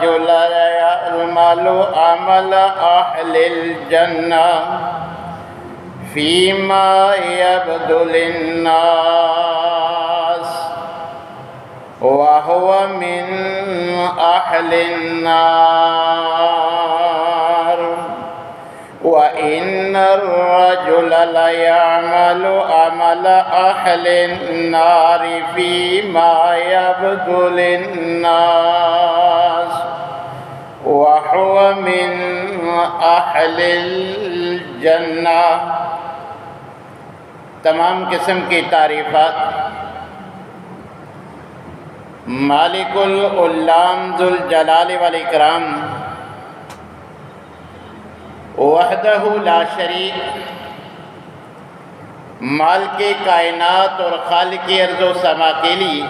الرجل يعمل عمل أهل الجنة فيما يبدو للناس وهو من أهل النار وإن الرجل ليعمل عمل أهل النار فيما يبدو للناس وهو من أهل الجنة۔ تمام قسم کی تعریفات مالک العلام ذوالجلال والاکرام وحدہ لا شریک، مالک کائنات اور خالق ارض و سما کے لیے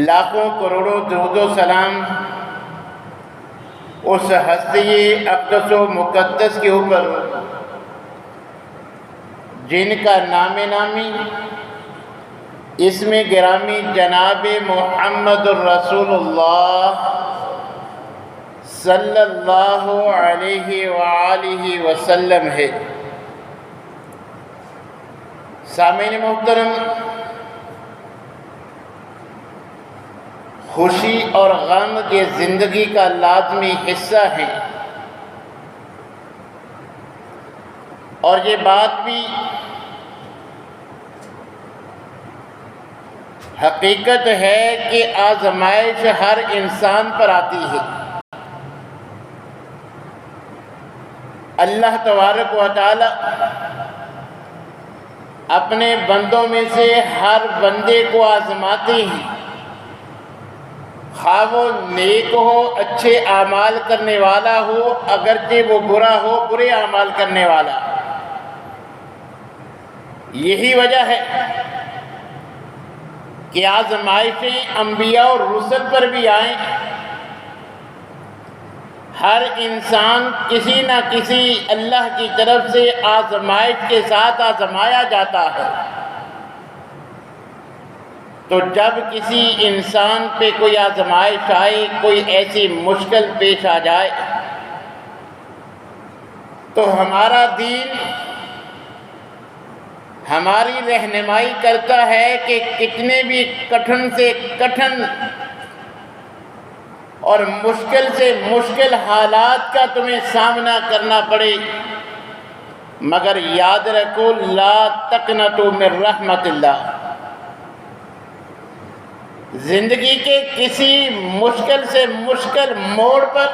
لاکھوں کروڑوں درود و سلام اس ہستی اقدس و مقدس کے اوپر جن کا نام نامی اسم گرامی جناب محمد الرسول اللہ صلی اللہ علیہ وآلہ وسلم ہے۔ سامعین محترم، خوشی اور غم یہ زندگی کا لازمی حصہ ہے، اور یہ بات بھی حقیقت ہے کہ آزمائش ہر انسان پر آتی ہے۔ اللہ تبارک و تعالی اپنے بندوں میں سے ہر بندے کو آزماتے ہیں، خواہ وہ نیک ہو، اچھے اعمال کرنے والا ہو، اگرچہ وہ برا ہو، برے اعمال کرنے والا۔ یہی وجہ ہے کہ آزمائشیں انبیاء اور رسل پر بھی آئیں۔ ہر انسان کسی نہ کسی اللہ کی طرف سے آزمائش کے ساتھ آزمایا جاتا ہے۔ تو جب کسی انسان پہ کوئی آزمائش آئے، کوئی ایسی مشکل پیش آ جائے، تو ہمارا دین ہماری رہنمائی کرتا ہے کہ کتنے بھی کٹھن سے کٹھن اور مشکل سے مشکل حالات کا تمہیں سامنا کرنا پڑے، مگر یاد رکھو لا تقنطوا من رحمت اللہ۔ زندگی کے کسی مشکل سے مشکل موڑ پر،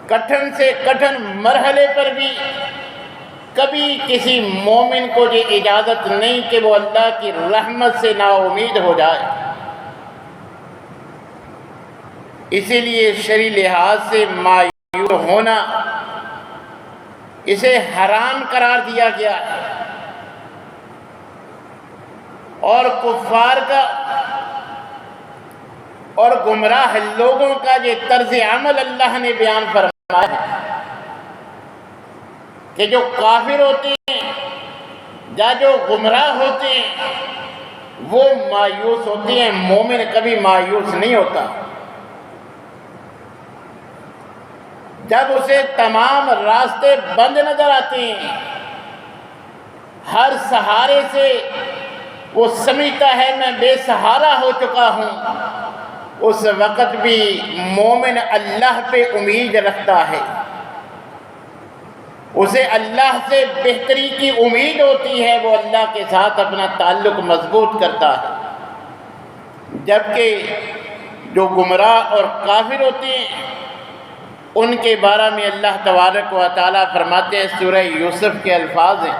کٹھن سے کٹھن مرحلے پر بھی کبھی کسی مومن کو یہ اجازت نہیں کہ وہ اللہ کی رحمت سے نا امید ہو جائے۔ اسی لیے شرعی لحاظ سے مایوس ہونا اسے حرام قرار دیا گیا ہے، اور کفار کا اور گمراہ لوگوں کا یہ طرز عمل اللہ نے بیان فرمایا ہے کہ جو کافر ہوتے ہیں یا جو گمراہ ہوتے ہیں وہ مایوس ہوتے ہیں، مومن کبھی مایوس نہیں ہوتا۔ جب اسے تمام راستے بند نظر آتے ہیں، ہر سہارے سے وہ سمجھتا ہے میں بے سہارا ہو چکا ہوں، اس وقت بھی مومن اللہ پہ امید رکھتا ہے، اسے اللہ سے بہتری کی امید ہوتی ہے، وہ اللہ کے ساتھ اپنا تعلق مضبوط کرتا ہے۔ جبکہ جو گمراہ اور کافر ہوتے ہیں ان کے بارے میں اللہ تبارک و تعالیٰ فرماتے ہیں، سورہ یوسف کے الفاظ ہیں،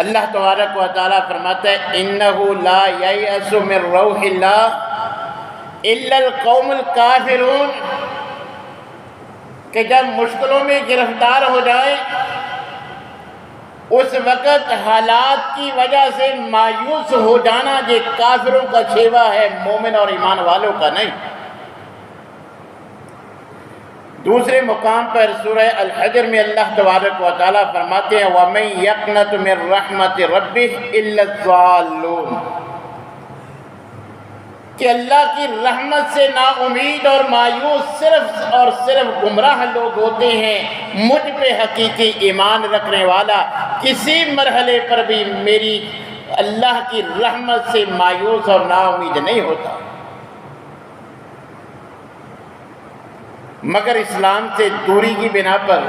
اللہ تبارک و تعالیٰ فرماتا ہے اِنَّهُ لَا يَيْأَسُ مِن رَوْحِ اللَّهِ إِلَّا الْقَوْمُ الْكَافِرُونَ، کہ جب مشکلوں میں گرفتار ہو جائے اس وقت حالات کی وجہ سے مایوس ہو جانا یہ کافروں کا شیوہ ہے، مومن اور ایمان والوں کا نہیں۔ دوسرے مقام پر سورہ الحجر میں اللہ تبارک و تعالیٰ فرماتے ہیں وَمَن يَقْنَطُ مِن رَحْمَتِ رَبِّهِ إِلَّا الضَّالُّونَ، کہ اللہ کی رحمت سے نا امید اور مایوس صرف اور صرف گمراہ لوگ ہوتے ہیں۔ مجھ پہ حقیقی ایمان رکھنے والا کسی مرحلے پر بھی میری اللہ کی رحمت سے مایوس اور نا امید نہیں ہوتا، مگر اسلام سے دوری کی بنا پر،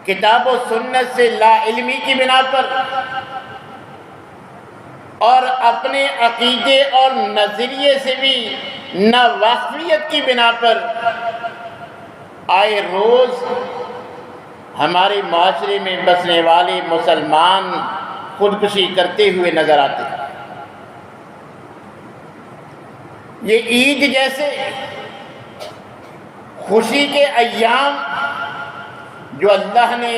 کتاب و سنت سے لا علمی کی بنا پر اور اپنے عقیدے اور نظریے سے بھی ناواقفیت کی بنا پر آئے روز ہمارے معاشرے میں بسنے والے مسلمان خودکشی کرتے ہوئے نظر آتے ہیں۔ یہ عید جیسے خوشی کے ایام جو اللہ نے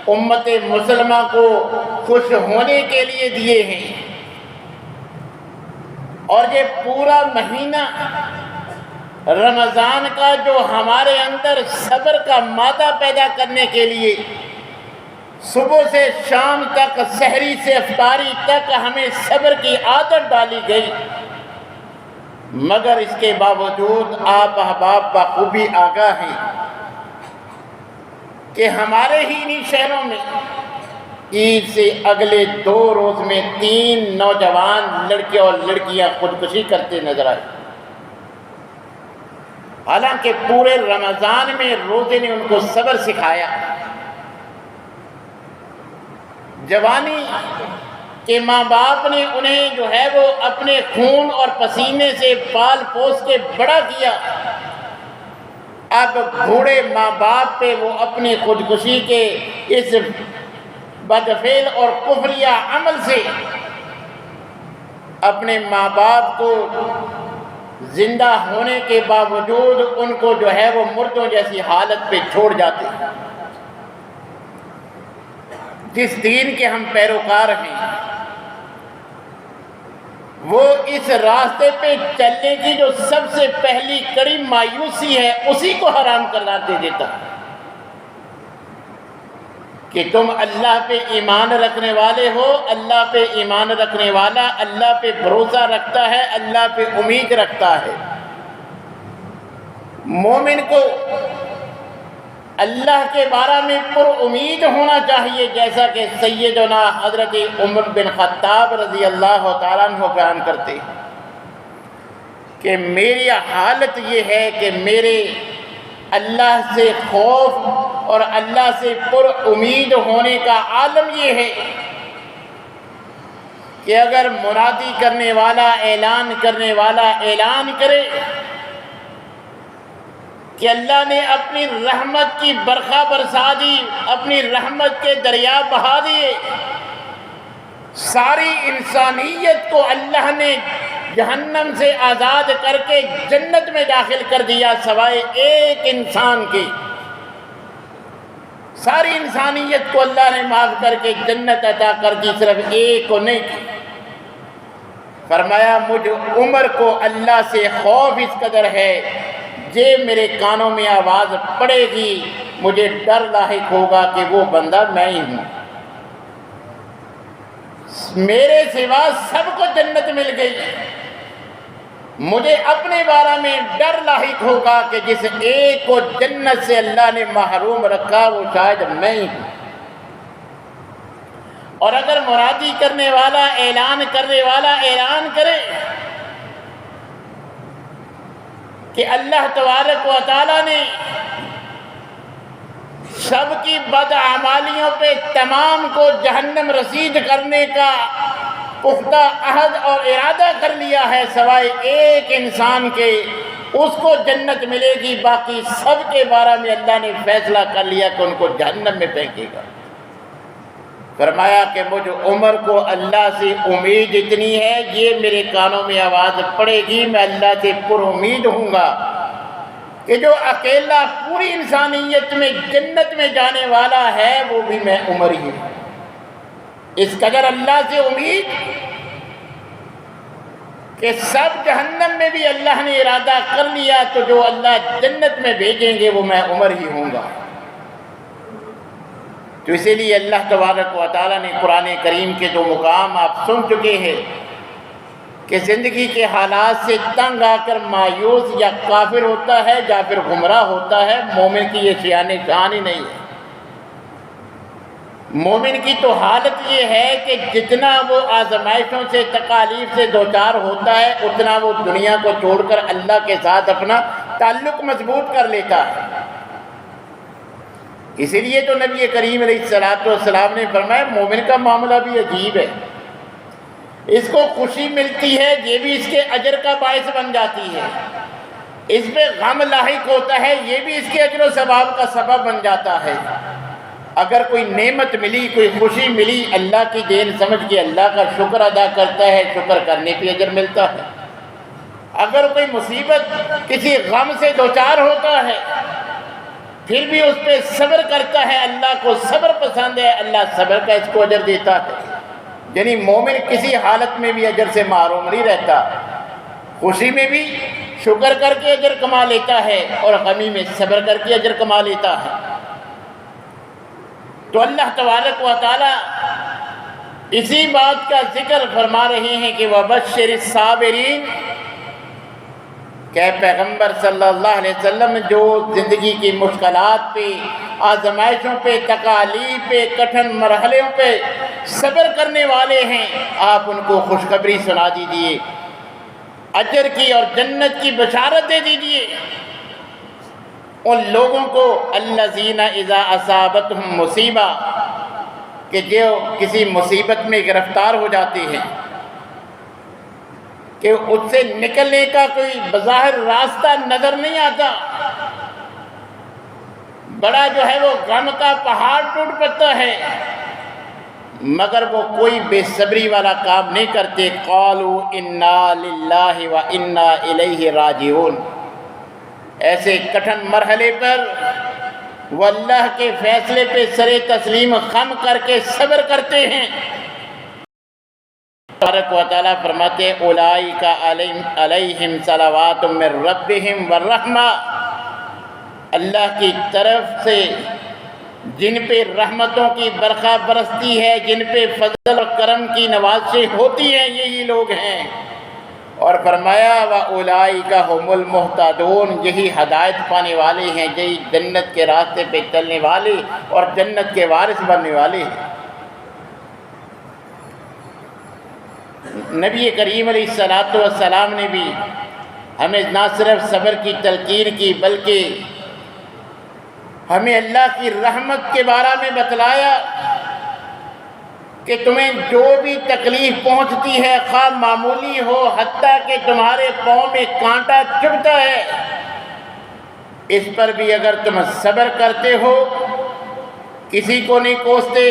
امت مسلمہ کو خوش ہونے کے لیے دیے ہیں، اور یہ پورا مہینہ رمضان کا جو ہمارے اندر صبر کا مادہ پیدا کرنے کے لیے صبح سے شام تک، سحری سے افطاری تک ہمیں صبر کی عادت ڈالی گئی، مگر اس کے باوجود آپ احباب بخوبی آگاہ ہیں کہ ہمارے ہی انہی شہروں میں عید سے اگلے 2 روز میں 3 نوجوان لڑکے اور لڑکیاں خودکشی کرتے نظر آئے، حالانکہ پورے رمضان میں روزے نے ان کو صبر سکھایا۔ جوانی کہ ماں باپ نے انہیں جو ہے وہ اپنے خون اور پسینے سے پال پوس کے بڑا کیا، اب بوڑھے ماں باپ پہ وہ اپنی خودکشی کے اس بدفعل اور کفریہ عمل سے اپنے ماں باپ کو زندہ ہونے کے باوجود ان کو جو ہے وہ مردوں جیسی حالت پہ چھوڑ جاتے ہیں۔ جس دین کے ہم پیروکار ہیں وہ اس راستے پہ چلنے کی جو سب سے پہلی کڑی مایوسی ہے اسی کو حرام قرار دے دیتا ہے کہ تم اللہ پہ ایمان رکھنے والے ہو، اللہ پہ ایمان رکھنے والا اللہ پہ بھروسہ رکھتا ہے، اللہ پہ امید رکھتا ہے۔ مومن کو اللہ کے بارے میں پر امید ہونا چاہیے، جیسا کہ سیدنا حضرت عمر بن خطاب رضی اللہ تعالیٰ عنہ بیان کرتے ہیں کہ میری حالت یہ ہے کہ میرے اللہ سے خوف اور اللہ سے پر امید ہونے کا عالم یہ ہے کہ اگر منادی کرنے والا اعلان کرنے والا اعلان کرے کہ اللہ نے اپنی رحمت کی برکھا برسا دی، اپنی رحمت کے دریا بہا دیے، ساری انسانیت کو اللہ نے جہنم سے آزاد کر کے جنت میں داخل کر دیا سوائے ایک انسان کے، ساری انسانیت کو اللہ نے معاف کر کے جنت عطا کر دی، صرف ایک کو نہیں کی۔ فرمایا مجھ عمر کو اللہ سے خوف اس قدر ہے جے میرے کانوں میں آواز پڑے گی مجھے ڈر لاحق ہوگا کہ وہ بندہ میں ہی ہوں، میرے سوا سب کو جنت مل گئی، مجھے اپنے بارے میں ڈر لاحق ہوگا کہ جس ایک کو جنت سے اللہ نے محروم رکھا وہ شاید میں ہی ہوں۔ اور اگر مرادی کرنے والا اعلان کرنے والا اعلان کرے کہ اللہ تبارک و تعالیٰ نے سب کی بدعمالیوں پہ تمام کو جہنم رسید کرنے کا پختہ عہد اور ارادہ کر لیا ہے سوائے ایک انسان کے، اس کو جنت ملے گی، باقی سب کے بارے میں اللہ نے فیصلہ کر لیا کہ ان کو جہنم میں پھینکے گا۔ فرمایا کہ مجھ عمر کو اللہ سے امید اتنی ہے یہ میرے کانوں میں آواز پڑے گی میں اللہ سے پر امید ہوں گا کہ جو اکیلا پوری انسانیت میں جنت میں جانے والا ہے وہ بھی میں عمر ہی ہوں۔ اس قدر اللہ سے امید کہ سب جہنم میں بھی اللہ نے ارادہ کر لیا تو جو اللہ جنت میں بھیجیں گے وہ میں عمر ہی ہوں گا۔ تو اسی لیے اللہ تبارک و تعالیٰ نے قرآن کریم کے جو مقام آپ سن چکے ہیں کہ زندگی کے حالات سے تنگ آ کر مایوس یا کافر ہوتا ہے یا پھر گمراہ ہوتا ہے، مومن کی یہ شان ہی نہیں ہے۔ مومن کی تو حالت یہ ہے کہ جتنا وہ آزمائشوں سے تکالیف سے دوچار ہوتا ہے اتنا وہ دنیا کو چھوڑ کر اللہ کے ساتھ اپنا تعلق مضبوط کر لیتا ہے۔ اسی لیے تو نبی کریم علیہ السلام نے فرمایا مومن کا معاملہ بھی عجیب ہے، اس کو خوشی ملتی ہے یہ بھی اس کے اجر کا باعث بن جاتی ہے، اس پہ غم لاحق ہوتا ہے یہ بھی اس کے اجر و ثواب کا سبب بن جاتا ہے۔ اگر کوئی نعمت ملی، کوئی خوشی ملی، اللہ کی دین سمجھ کے اللہ کا شکر ادا کرتا ہے، شکر کرنے پہ اجر ملتا ہے۔ اگر کوئی مصیبت کسی غم سے دوچار ہوتا ہے پھر بھی اس پہ صبر کرتا ہے، اللہ کو صبر پسند ہے، اللہ صبر کا اس کو اجر دیتا ہے۔ یعنی مومن کسی حالت میں بھی اجر سے محروم نہیں رہتا، خوشی میں بھی شکر کر کے اجر کما لیتا ہے اور غمی میں صبر کر کے اجر کما لیتا ہے۔ تو اللہ تبارک و تعالی اسی بات کا ذکر فرما رہے ہیں کہ وَبَشِّرِ الصَّابِرِينَ، کہ پیغمبر صلی اللہ علیہ وسلم جو زندگی کی مشکلات پہ، آزمائشوں پہ، تکالیف پہ، کٹھن مرحلوں پہ صبر کرنے والے ہیں، آپ ان کو خوشخبری سنا دیجیے، اجر کی اور جنت کی بشارت دے دیجیے ان لوگوں کو الذین اذا اصابتہم مصیبہ، کہ جو کسی مصیبت میں گرفتار ہو جاتے ہیں کہ اس سے نکلنے کا کوئی بظاہر راستہ نظر نہیں آتا، بڑا جو ہے وہ غم کا پہاڑ ٹوٹ پڑتا ہے، مگر وہ کوئی بے صبری والا کام نہیں کرتے۔ قالوا انا للہ و انا الیہ راجعون، ایسے کٹھن مرحلے پر وہ اللہ کے فیصلے پہ سر تسلیم خم کر کے صبر کرتے ہیں۔ تبارک و تعالیٰ فرماتے اولئک علیہم صلوات من ربہم والرحمہ، اللہ کی طرف سے جن پہ رحمتوں کی برکھا برستی ہے، جن پہ فضل اور کرم کی نوازشیں ہوتی ہیں، یہی لوگ ہیں۔ اور فرمایا وَأُولَئِكَ هُمُ الْمُهْتَدُونَ، یہی ہدایت پانے والے ہیں، یہی جنت کے راستے پہ چلنے والے اور جنت کے وارث بننے والے ہیں۔ نبی کریم علیہ السلام نے بھی ہمیں نہ صرف صبر کی تلقین کی بلکہ ہمیں اللہ کی رحمت کے بارے میں بتلایا کہ تمہیں جو بھی تکلیف پہنچتی ہے خواہ معمولی ہو، حتیٰ کہ تمہارے پاؤں میں کانٹا چبھتا ہے، اس پر بھی اگر تم صبر کرتے ہو، کسی کو نہیں کوستے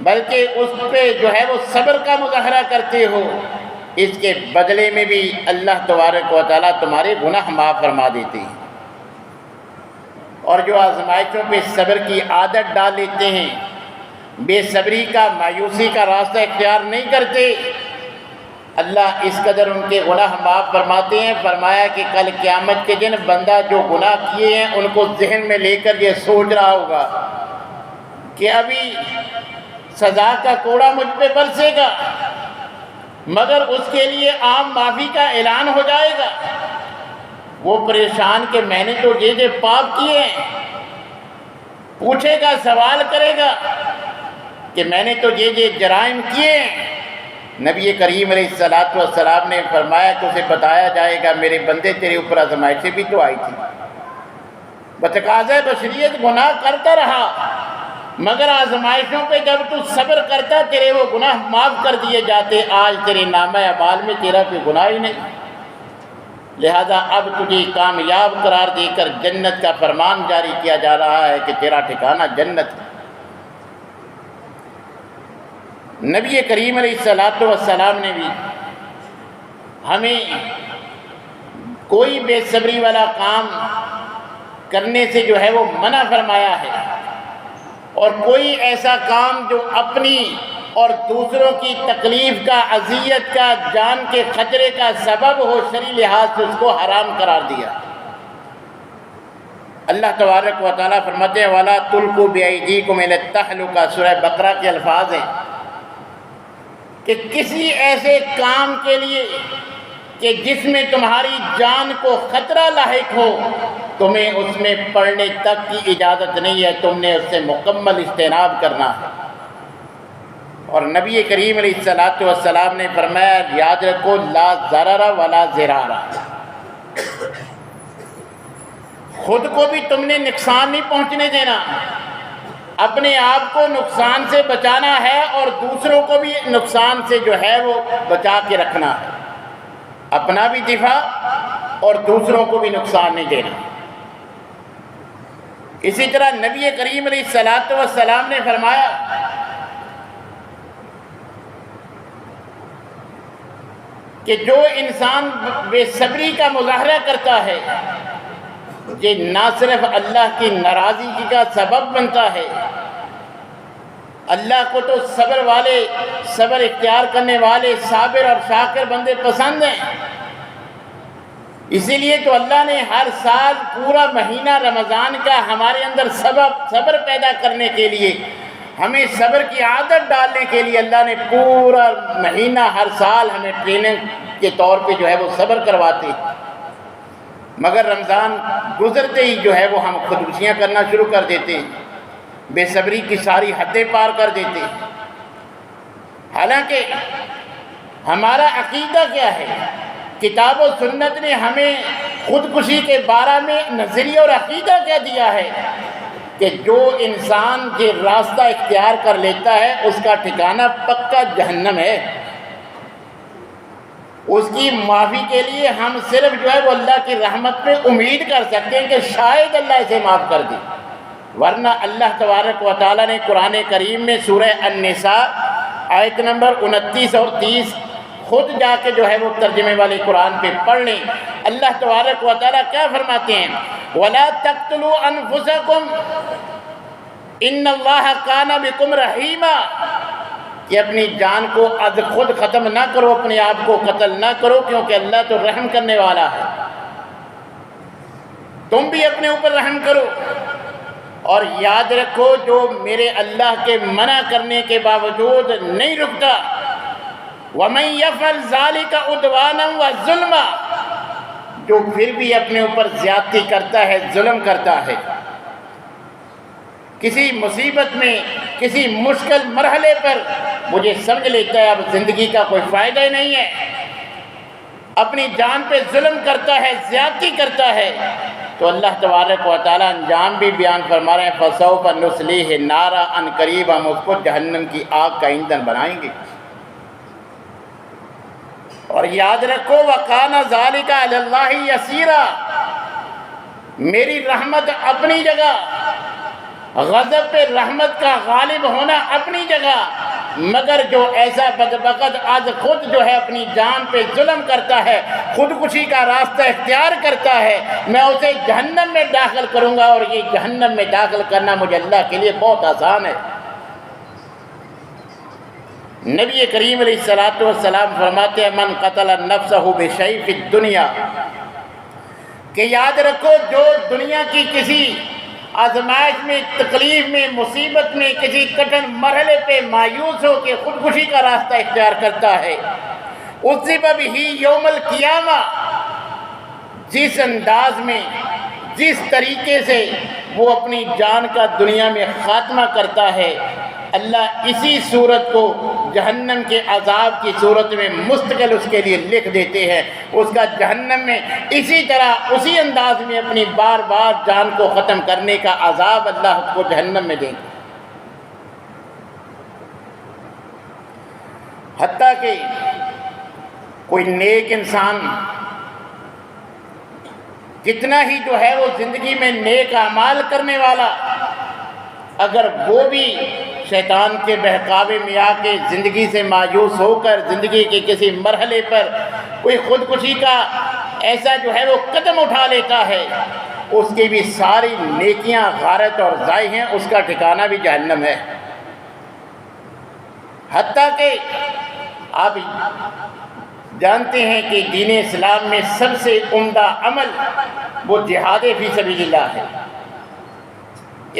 بلکہ اس پہ جو ہے وہ صبر کا مظاہرہ کرتے ہو، اس کے بدلے میں بھی اللہ تبارک و تعالیٰ تمہارے گناہ معاف فرما دیتے ہیں۔ اور جو آزمائشوں پہ صبر کی عادت ڈال لیتے ہیں، بے صبری کا، مایوسی کا راستہ اختیار نہیں کرتے، اللہ اس قدر ان کے گناہ معاف فرماتے ہیں۔ فرمایا کہ کل قیامت کے دن بندہ جو گناہ کیے ہیں ان کو ذہن میں لے کر یہ سوچ رہا ہوگا کہ ابھی سزا کا کوڑا مجھ پہ برسے گا، مگر اس کے لیے عام معافی کا اعلان ہو جائے گا۔ وہ پریشان کہ میں نے تو یہ پاپ کیے ہیں، پوچھے گا، سوال کرے گا کہ میں نے تو یہ جرائم کیے ہیں۔ نبی کریم علیہ السلام نے فرمایا کہ اسے بتایا جائے گا میرے بندے تیرے اوپر آزمائشیں بھی تو آئی تھی، بتقاضۂ بشریت گناہ کرتا رہا، مگر آزمائشوں پہ جب تو صبر کرتا تیرے وہ گناہ معاف کر دیے جاتے۔ آج تیرے نامہ اعمال میں تیرا کوئی گناہ ہی نہیں، لہذا اب تجھے کامیاب قرار دے کر جنت کا فرمان جاری کیا جا رہا ہے کہ تیرا ٹھکانہ جنت ہے۔ نبی کریم علیہ السلام نے بھی ہمیں کوئی بے صبری والا کام کرنے سے جو ہے وہ منع فرمایا ہے، اور کوئی ایسا کام جو اپنی اور دوسروں کی تکلیف کا، اذیت کا، جان کے خطرے کا سبب ہو، شرعی لحاظ سے اس کو حرام قرار دیا۔ اللہ تبارک و تعالیٰ فرماتے ہیں وَلَا تُلْقُوا بِأَيْدِيكُمْ إِلَى التَّهْلُكَةِ، سورہ بقرہ کے الفاظ ہیں کہ کسی ایسے کام کے لیے کہ جس میں تمہاری جان کو خطرہ لاحق ہو، تمہیں اس میں پڑھنے تک کی اجازت نہیں ہے، تم نے اس سے مکمل اجتناب کرنا ہے۔ اور نبی کریم علیہ الصلوۃ والسلام نے فرمایا، یاد رکھو لا ضرر ولا ضرار، خود کو بھی تم نے نقصان نہیں پہنچنے دینا، اپنے آپ کو نقصان سے بچانا ہے اور دوسروں کو بھی نقصان سے جو ہے وہ بچا کے رکھنا ہے، اپنا بھی دفاع اور دوسروں کو بھی نقصان نہیں دینا۔ اسی طرح نبی کریم علیہ الصلوۃ والسلام نے فرمایا کہ جو انسان بے صبری کا مظاہرہ کرتا ہے یہ نہ صرف اللہ کی ناراضگی کا سبب بنتا ہے، اللہ کو تو صبر اختیار کرنے والے صابر اور شاکر بندے پسند ہیں، اسی لیے تو اللہ نے ہر سال پورا مہینہ رمضان کا ہمارے اندر صبر پیدا کرنے کے لیے، ہمیں صبر کی عادت ڈالنے کے لیے اللہ نے پورا مہینہ ہر سال ہمیں ٹریننگ کے طور پہ جو ہے وہ صبر کرواتے ہیں، مگر رمضان گزرتے ہی جو ہے وہ ہم خودکشیاں کرنا شروع کر دیتے ہیں، بے صبری کی ساری حدیں پار کر دیتے ہیں۔ حالانکہ ہمارا عقیدہ کیا ہے؟ کتاب و سنت نے ہمیں خودکشی کے بارے میں نظریہ اور عقیدہ کیا دیا ہے کہ جو انسان یہ راستہ اختیار کر لیتا ہے اس کا ٹھکانہ پکا جہنم ہے، اس کی معافی کے لیے ہم صرف جو ہے وہ اللہ کی رحمت پہ امید کر سکتے ہیں کہ شاید اللہ اسے معاف کر دے، ورنہ اللہ تبارک و تعالیٰ نے قرآن کریم میں سورہ النساء آیت نمبر 29 اور 30 خود جا کے جو ہے وہ ترجمے والے قرآن پہ پڑھ لیں، اللہ تبارک و تعالیٰ کیا فرماتے ہیں؟ وَلَا تَقْتُلُوا أَنفُسَكُمْ إِنَّ اللَّهَ كَانَ بِكُمْ رَحِيمًا، کہ اپنی جان کو از خود ختم نہ کرو، اپنے آپ کو قتل نہ کرو، کیونکہ اللہ تو رحم کرنے والا ہے، تم بھی اپنے اوپر رحم کرو، اور یاد رکھو جو میرے اللہ کے منع کرنے کے باوجود نہیں رکتا، وَمَن يَفْعَلْ ذَلِكَ عُدْوَانًا وَظُلْمًا، جو پھر بھی اپنے اوپر زیادتی کرتا ہے، ظلم کرتا ہے، کسی مصیبت میں کسی مشکل مرحلے پر مجھے سمجھ لیتا ہے اب زندگی کا کوئی فائدہ ہی نہیں ہے، اپنی جان پہ ظلم کرتا ہے، زیادتی کرتا ہے، تو اللہ تبارک و تعالیٰ انجام بھی بیان فرما رہے ہیں، فَسَوْفَ نُصْلِيهِ نَارًا، ان قریب ہم اس کو جہنم کی آگ کا ایندھن بنائیں گے۔ اور یاد رکھو وَكَانَ ذَلِكَ عَلَى اللَّهِ يَسِيرًا، میری رحمت اپنی جگہ، غضب پہ رحمت کا غالب ہونا اپنی جگہ، مگر جو ایسا بدبخت آج خود جو ہے اپنی جان پہ ظلم کرتا ہے، خودکشی کا راستہ اختیار کرتا ہے، میں اسے جہنم میں داخل کروں گا، اور یہ جہنم میں داخل کرنا مجھے اللہ کے لیے بہت آسان ہے۔ نبی کریم علیہ الصلوۃ والسلام فرماتے ہیں من قتل نفسہ بشیء فی الدنیا، کہ یاد رکھو جو دنیا کی کسی آزمائش میں، تکلیف میں، مصیبت میں، کسی کٹھن مرحلے پہ مایوس ہو کے خودکشی کا راستہ اختیار کرتا ہے، عُذِّبَ بِهِ یوم القیامہ، جس انداز میں، جس طریقے سے وہ اپنی جان کا دنیا میں خاتمہ کرتا ہے، اللہ اسی صورت کو جہنم کے عذاب کی صورت میں مستقل اس کے لیے لکھ دیتے ہیں، اس کا جہنم میں اسی طرح اسی انداز میں اپنی بار بار جان کو ختم کرنے کا عذاب اللہ اس کو جہنم میں دیں گے۔ حتیٰ کہ کوئی نیک انسان جتنا ہی جو ہے وہ زندگی میں نیک اعمال کرنے والا، اگر وہ بھی شیطان کے بہکاوے میں آ کے زندگی سے مایوس ہو کر زندگی کے کسی مرحلے پر کوئی خودکشی کا ایسا جو ہے وہ قدم اٹھا لیتا ہے، اس کی بھی ساری نیکیاں غارت اور ضائع ہیں، اس کا ٹھکانہ بھی جہنم ہے۔ حتیٰ کہ آپ جانتے ہیں کہ دین اسلام میں سب سے عمدہ عمل وہ جہاد فی سبیل اللہ ہے۔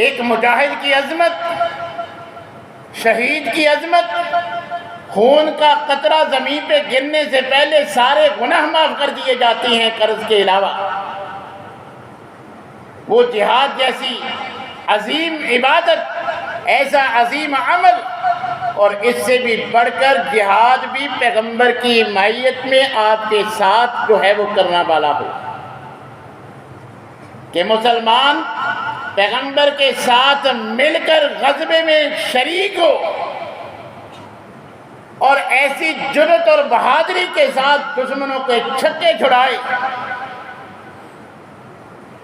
ایک مجاہد کی عظمت، شہید کی عظمت، خون کا قطرہ زمین پہ گرنے سے پہلے سارے گناہ معاف کر دیے جاتے ہیں قرض کے علاوہ۔ وہ جہاد جیسی عظیم عبادت، ایسا عظیم عمل، اور اس سے بھی بڑھ کر جہاد بھی پیغمبر کی معیت میں آپ کے ساتھ جو ہے وہ کرنا والا ہو، کہ مسلمان پیغمبر کے ساتھ مل کر غزوے میں شریک ہو اور ایسی جرأت اور بہادری کے ساتھ دشمنوں کے چھکے چھڑائے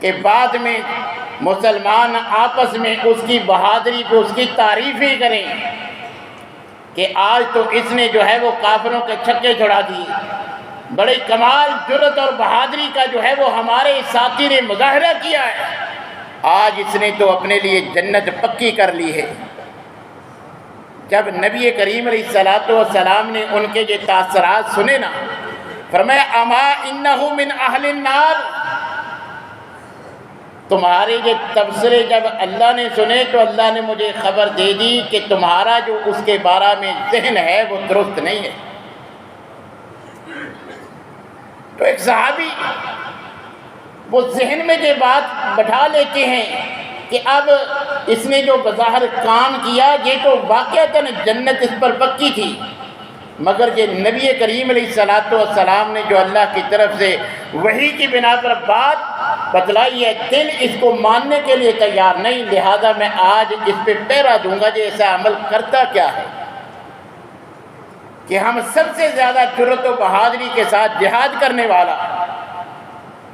کہ بعد میں مسلمان آپس میں اس کی بہادری پہ اس کی تعریفیں کریں کہ آج تو اس نے جو ہے وہ کافروں کے چھکے چھڑا دیے، بڑے کمال جرأت اور بہادری کا جو ہے وہ ہمارے ساتھی نے مظاہرہ کیا ہے، آج اس نے تو اپنے لیے جنت پکی کر لی ہے۔ جب نبی کریم علیہ الصلوۃ والسلام نے ان کے یہ تاثرات سنے نا، فرمایا اما انہ من اہل النار، تمہارے یہ تبصرے جب اللہ نے سنے تو اللہ نے مجھے خبر دے دی کہ تمہارا جو اس کے بارے میں ذہن ہے وہ درست نہیں ہے۔ تو ایک صحابی وہ ذہن میں یہ بات بٹھا لیتے ہیں کہ اب اس نے جو بظاہر کام کیا یہ تو واقعتاً جنت اس پر پکی تھی، مگر یہ نبی کریم علیہ الصلوۃ والسلام نے جو اللہ کی طرف سے وحی کی بنا پر بات بتلائی ہے، دل اس کو ماننے کے لیے تیار نہیں، لہذا میں آج اس پہ پہرا دوں گا کہ ایسا عمل کرتا کیا ہے کہ ہم سب سے زیادہ جرأت و بہادری کے ساتھ جہاد کرنے والا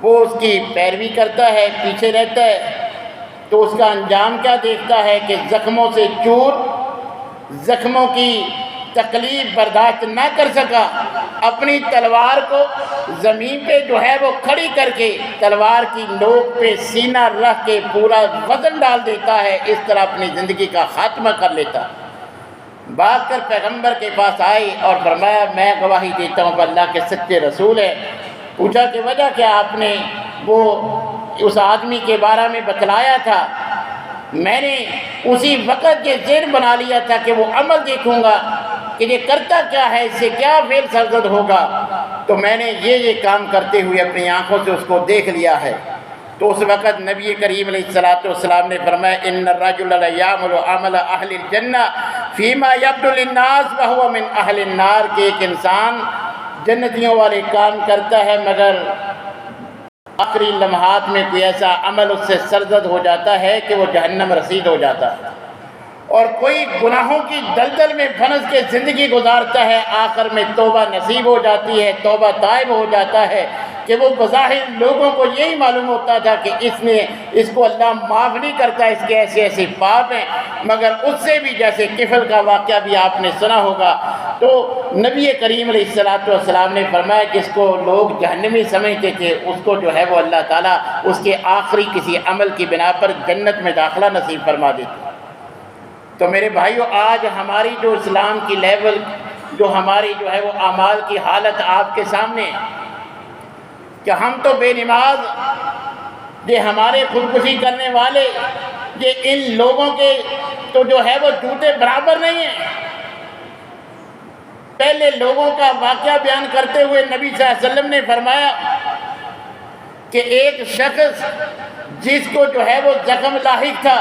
وہ اس کی پیروی کرتا ہے، پیچھے رہتا ہے، تو اس کا انجام کیا دیکھتا ہے کہ زخموں سے چور، زخموں کی تکلیف برداشت نہ کر سکا، اپنی تلوار کو زمین پہ جو ہے وہ کھڑی کر کے تلوار کی نوک پہ سینہ رکھ کے پورا وزن ڈال دیتا ہے، اس طرح اپنی زندگی کا خاتمہ کر لیتا۔ بھاگ کر پیغمبر کے پاس آئی اور فرمایا میں گواہی دیتا ہوں کہ اللہ کے سچے رسول ہیں۔ پوچھا کہ وجہ کیا؟ آپ نے وہ اس آدمی کے بارے میں بتلایا تھا، میں نے اسی وقت یہ ذہن بنا لیا تھا کہ وہ عمل دیکھوں گا کہ یہ کرتا کیا ہے، اس سے کیا فعل سرزد ہوگا، تو میں نے یہ کام کرتے ہوئے اپنی آنکھوں سے اس کو دیکھ لیا ہے۔ تو اس وقت نبی کریم علیہ الصلوۃ والسلام نے فرمایا ان الرجل لیعمل عمل اہل الجنہ فیما یبدو للناس وہو من اہل النار، کہ ایک انسان جنتیوں والے کام کرتا ہے مگر آخری لمحات میں کوئی ایسا عمل اس سے سرزد ہو جاتا ہے کہ وہ جہنم رسید ہو جاتا ہے، اور کوئی گناہوں کی دلدل میں پھنس کے زندگی گزارتا ہے، آخر میں توبہ نصیب ہو جاتی ہے، توبہ تائب ہو جاتا ہے کہ وہ بظاہر لوگوں کو یہی معلوم ہوتا تھا کہ اس کو اللہ معاف نہیں کرتا، اس کے ایسے ایسے پاپ ہیں، مگر اس سے بھی جیسے کفل کا واقعہ بھی آپ نے سنا ہوگا، تو نبی کریم علیہ الصلوۃ والسلام نے فرمایا جس کو لوگ جہنمی سمجھتے تھے اس کو جو ہے وہ اللہ تعالیٰ اس کے آخری کسی عمل کی بنا پر جنت میں داخلہ نصیب فرما دیتے۔ تو میرے بھائیو، آج ہماری جو اسلام کی لیول، جو ہماری جو ہے وہ اعمال کی حالت آپ کے سامنے، کہ ہم تو بے نماز، یہ ہمارے خودکشی کرنے والے، یہ ان لوگوں کے تو جو ہے وہ جوتے برابر نہیں ہیں۔ پہلے لوگوں کا واقعہ بیان کرتے ہوئے نبی صلی اللہ علیہ وسلم نے فرمایا کہ ایک شخص جس کو جو ہے وہ زخم لاحق تھا،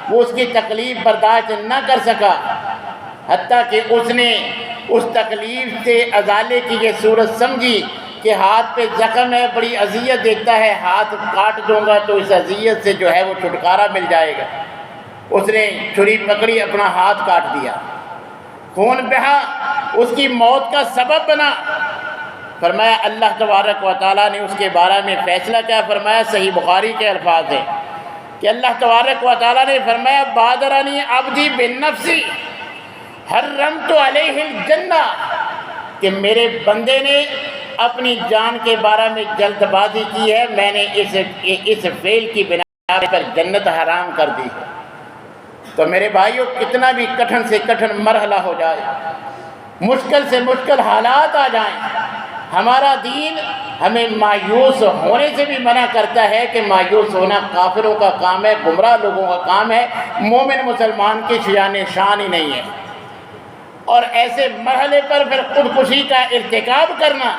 وہ اس کی تکلیف برداشت نہ کر سکا، حتیٰ کہ اس نے اس تکلیف سے ازالے کی یہ صورت سمجھی کہ ہاتھ پہ زخم ہے، بڑی اذیت دیتا ہے، ہاتھ کاٹ دوں گا تو اس اذیت سے جو ہے وہ چھٹکارا مل جائے گا۔ اس نے چھری پکڑی، اپنا ہاتھ کاٹ دیا، خون بہا، اس کی موت کا سبب بنا۔ فرمایا اللہ تبارک و تعالیٰ نے اس کے بارے میں فیصلہ کیا فرمایا؟ صحیح بخاری کے الفاظ ہیں کہ اللہ تبارک و تعالیٰ نے فرمایا بادرانی عبدی بالنفسی حرمت علیہ الجنہ، کہ میرے بندے نے اپنی جان کے بارے میں جلد بازی کی ہے، میں نے اس فعل کی بنا پر جنت حرام کر دی ہے۔ تو میرے بھائیوں، کتنا بھی کٹھن سے کٹھن مرحلہ ہو جائے، مشکل سے مشکل حالات آ جائیں، ہمارا دین ہمیں مایوس ہونے سے بھی منع کرتا ہے کہ مایوس ہونا کافروں کا کام ہے، گمراہ لوگوں کا کام ہے، مومن مسلمان کی شان ہی نہیں ہے۔ اور ایسے مرحلے پر پھر خودکشی کا ارتکاب کرنا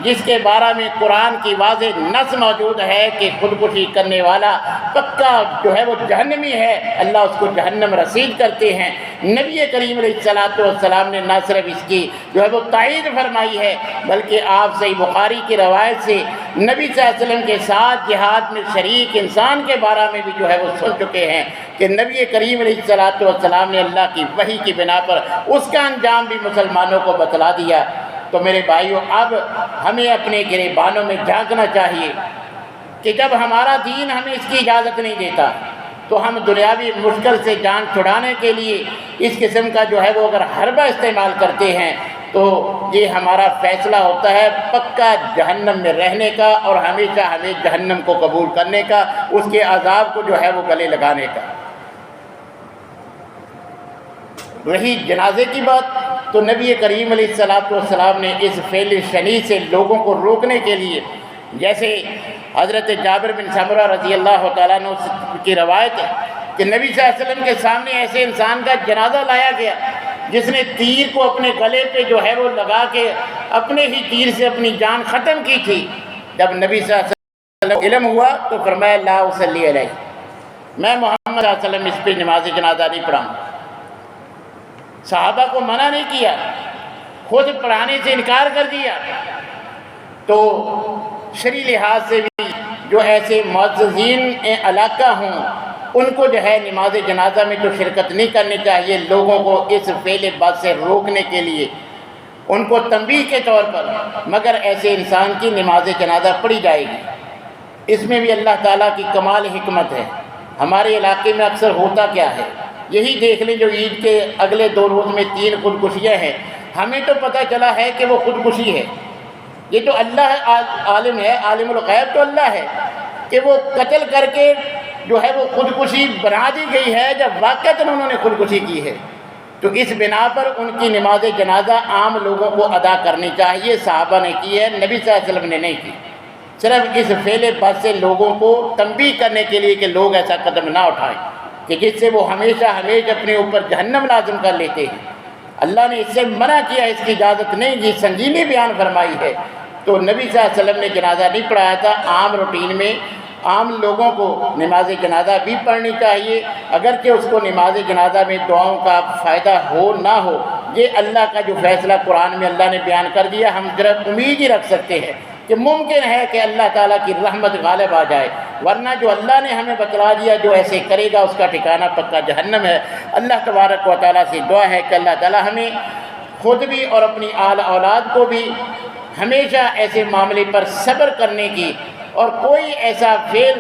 جس کے بارے میں قرآن کی واضح نص موجود ہے کہ خودکشی کرنے والا پکا جو ہے وہ جہنمی ہے، اللہ اس کو جہنم رسید کرتے ہیں۔ نبی کریم علیہ الصلوۃ والسلام نے نہ صرف اس کی جو ہے وہ تائید فرمائی ہے بلکہ آپ صحیح بخاری کی روایت سے نبی صلی اللہ علیہ وسلم کے ساتھ جہاد میں شریک انسان کے بارے میں بھی جو ہے وہ سن چکے ہیں کہ نبی کریم علیہ الصلوۃ والسلام نے اللہ کی وحی کی بنا پر اس کا انجام بھی مسلمانوں کو بتلا دیا۔ تو میرے بھائیوں، اب ہمیں اپنے گریبانوں میں جھانکنا چاہیے کہ جب ہمارا دین ہمیں اس کی اجازت نہیں دیتا تو ہم دنیاوی مشکل سے جان چھڑانے کے لیے اس قسم کا جو ہے وہ اگر حربہ استعمال کرتے ہیں تو یہ ہمارا فیصلہ ہوتا ہے پکا جہنم میں رہنے کا اور ہمیشہ ہمیں جہنم کو قبول کرنے کا، اس کے عذاب کو جو ہے وہ گلے لگانے کا۔ رہی جنازے کی بات، تو نبی کریم علیہ الصلوۃ والسلام نے اس فعل شنیع سے لوگوں کو روکنے کے لیے، جیسے حضرت جابر بن سمرہ رضی اللہ تعالیٰ عنہ کی روایت ہے کہ نبی صلی اللہ علیہ وسلم کے سامنے ایسے انسان کا جنازہ لایا گیا جس نے تیر کو اپنے گلے پہ جو ہے وہ لگا کے اپنے ہی تیر سے اپنی جان ختم کی تھی۔ جب نبی صلی اللہ علیہ وسلم کو علم ہوا تو فرمایا لا اصلی علیہ، میں محمد صلی اللہ علیہ وسلم اس پہ نماز جنازہ نہیں پڑھاؤں۔ صحابہ کو منع نہیں کیا، خود پڑھانے سے انکار کر دیا۔ تو شرعی لحاظ سے بھی جو ایسے معززین علاقہ ہوں ان کو جو ہے نماز جنازہ میں تو شرکت نہیں کرنی چاہیے، لوگوں کو اس فعل بد سے روکنے کے لیے ان کو تنبیہ کے طور پر، مگر ایسے انسان کی نماز جنازہ پڑھی جائے گی۔ اس میں بھی اللہ تعالیٰ کی کمال حکمت ہے۔ ہمارے علاقے میں اکثر ہوتا کیا ہے، یہی دیکھ لیں جو عید کے اگلے 2 روز میں 3 خودکشیاں ہیں، ہمیں تو پتہ چلا ہے کہ وہ خودکشی ہے، یہ تو اللہ عالم ہے، عالم الغیب تو اللہ ہے کہ وہ قتل کر کے جو ہے وہ خودکشی بنا دی گئی ہے جب واقعتاً انہوں نے خودکشی کی ہے، تو اس بنا پر ان کی نماز جنازہ عام لوگوں کو ادا کرنی چاہیے۔ صحابہ نے کی ہے، نبی صلی اللہ علیہ وسلم نے نہیں کی، صرف اس فعل بد سے لوگوں کو تنبیہ کرنے کے لیے کہ لوگ ایسا قدم نہ اٹھائیں کہ جس سے وہ ہمیشہ اپنے اوپر جہنم لازم کر لیتے ہیں۔ اللہ نے اس سے منع کیا، اس کی اجازت نہیں دی، سنگینی بیان فرمائی ہے۔ تو نبی صلی اللہ علیہ وسلم نے جنازہ نہیں پڑھایا تھا، عام روٹین میں عام لوگوں کو نماز جنازہ بھی پڑھنی چاہیے، اگرچہ اس کو نماز جنازہ میں دعاؤں کا فائدہ ہو نہ ہو، یہ اللہ کا جو فیصلہ قرآن میں اللہ نے بیان کر دیا، ہم صرف امید ہی رکھ سکتے ہیں کہ ممکن ہے کہ اللہ تعالیٰ کی رحمت غالب آ جائے، ورنہ جو اللہ نے ہمیں بتلا دیا جو ایسے کرے گا اس کا ٹھکانہ پکا جہنم ہے۔ اللہ تبارک و تعالیٰ سے دعا ہے کہ اللہ تعالیٰ ہمیں خود بھی اور اپنی آل اولاد کو بھی ہمیشہ ایسے معاملے پر صبر کرنے کی، اور کوئی ایسا فعل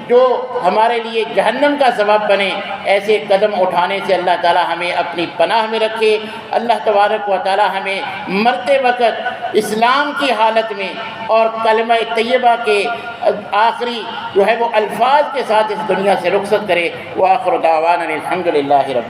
جو ہمارے لیے جہنم کا سبب بنے ایسے قدم اٹھانے سے اللہ تعالیٰ ہمیں اپنی پناہ میں رکھے۔ اللہ تبارک و تعالیٰ ہمیں مرتے وقت اسلام کی حالت میں اور کلمہ طیبہ کے آخری جو ہے وہ الفاظ کے ساتھ اس دنیا سے رخصت کرے۔ وآخر دعوانا الحمد للہ رب